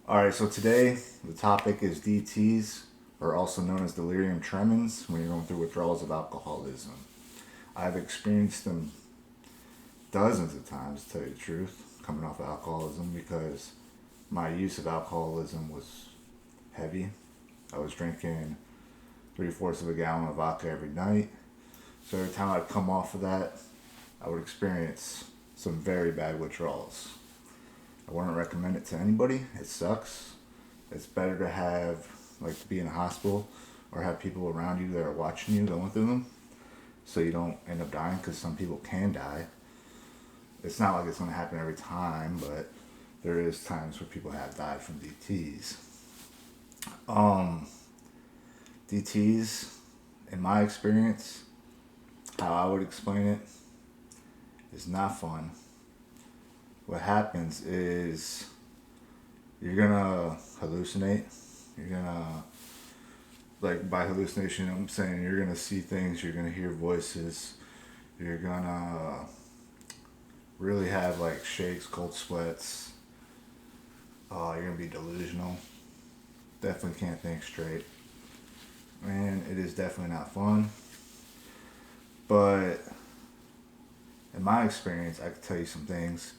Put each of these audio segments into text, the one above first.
Alright, so today the topic is DTs, or also known as delirium tremens, when you're going through withdrawals of alcoholism. I've experienced them dozens of times, to tell you the truth, coming off of alcoholism because my use of alcoholism was heavy. I was drinking three-fourths of a gallon of vodka every night. So every time I'd come off of that, I would experience some very bad withdrawals. I wouldn't recommend it to anybody. It sucks. It's better to have, like, to be in a hospital or have people around you that are watching you going through them so you don't end up dying because some people can die. It's not like it's going to happen every time, but there is times where people have died from DTs. Um, DTs, in my experience, how I would explain it, is not fun. What happens is you're gonna hallucinate. You're gonna, like, by hallucination, I'm saying you're gonna see things, you're gonna hear voices, you're gonna really have like shakes, cold sweats. You're gonna be delusional. Definitely can't think straight. Man, it is definitely not fun. But in my experience, I could tell you some things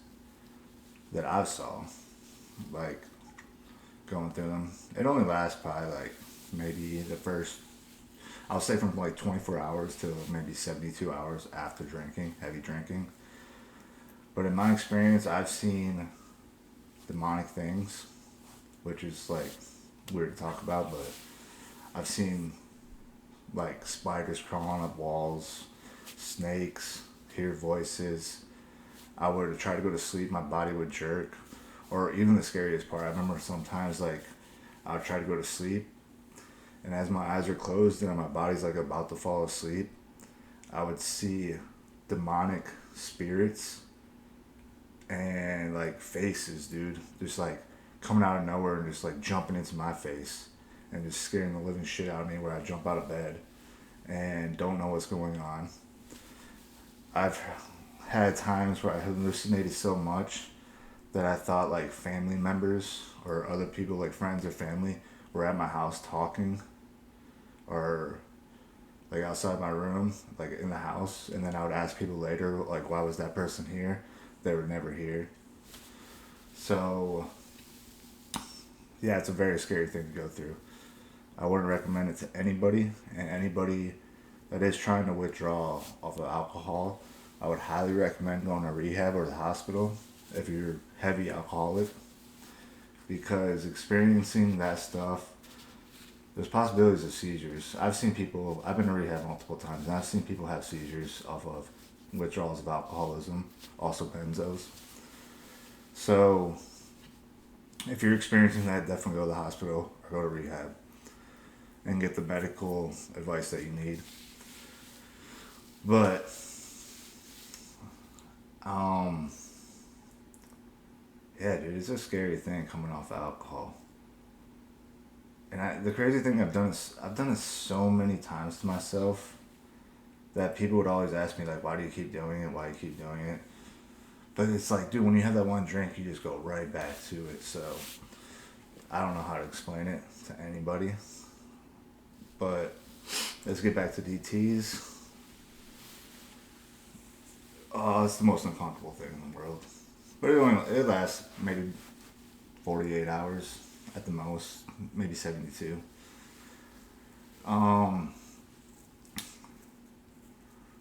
that I saw, like going through them. It only lasts probably like maybe the first, I'll say from like 24 hours to maybe 72 hours after drinking, heavy drinking. But in my experience, I've seen demonic things, which is like weird to talk about, but I've seen like spiders crawling up walls, snakes, hear voices. I would try to go to sleep, my body would jerk. Or even the scariest part, I remember sometimes like I would try to go to sleep, and as my eyes are closed and my body's like about to fall asleep, I would see demonic spirits and like faces, dude, just like coming out of nowhere and just like jumping into my face and just scaring the living shit out of me where I jump out of bed and don't know what's going on. I've had times where I hallucinated so much that I thought like family members or other people, like friends or family, were at my house talking, or like outside my room, like in the house, and then I would ask people later, like, why was that person here? They were never here. So, yeah, it's a very scary thing to go through. I wouldn't recommend it to anybody, and anybody that is trying to withdraw off of alcohol, I would highly recommend going to rehab or the hospital if you're heavy alcoholic, because experiencing that stuff, there's possibilities of seizures. I've been to rehab multiple times, and I've seen people have seizures off of withdrawals of alcoholism, also benzos. So, if you're experiencing that, definitely go to the hospital or go to rehab and get the medical advice that you need. But, um, yeah, dude, it's a scary thing coming off of alcohol. And the crazy thing I've done it so many times to myself that people would always ask me like, why do you keep doing it? Why do you keep doing it? But it's like, dude, when you have that one drink, you just go right back to it. So I don't know how to explain it to anybody. But let's get back to DTS. Oh, it's the most uncomfortable thing in the world. But it lasts maybe 48 hours at the most, maybe 72. Um,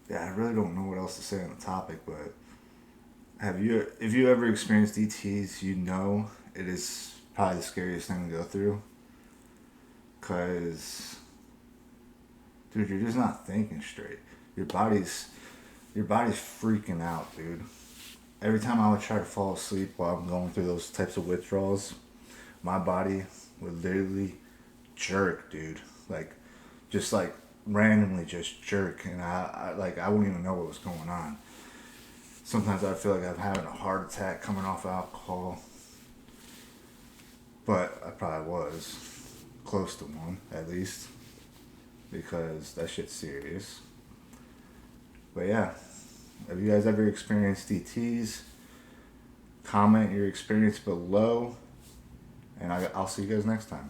yeah, I really don't know what else to say on the topic, but if you ever experienced DTS, you know it is probably the scariest thing to go through. Cause, dude, you're just not thinking straight. Your body's your body's freaking out, dude. Every time I would try to fall asleep while I'm going through those types of withdrawals, my body would literally jerk, dude. Like, just like randomly just jerk, and I wouldn't even know what was going on. Sometimes I feel like I'm having a heart attack coming off alcohol, but I probably was close to one at least because that shit's serious. But yeah, have you guys ever experienced DTS? Comment your experience below, And I'll see you guys next time.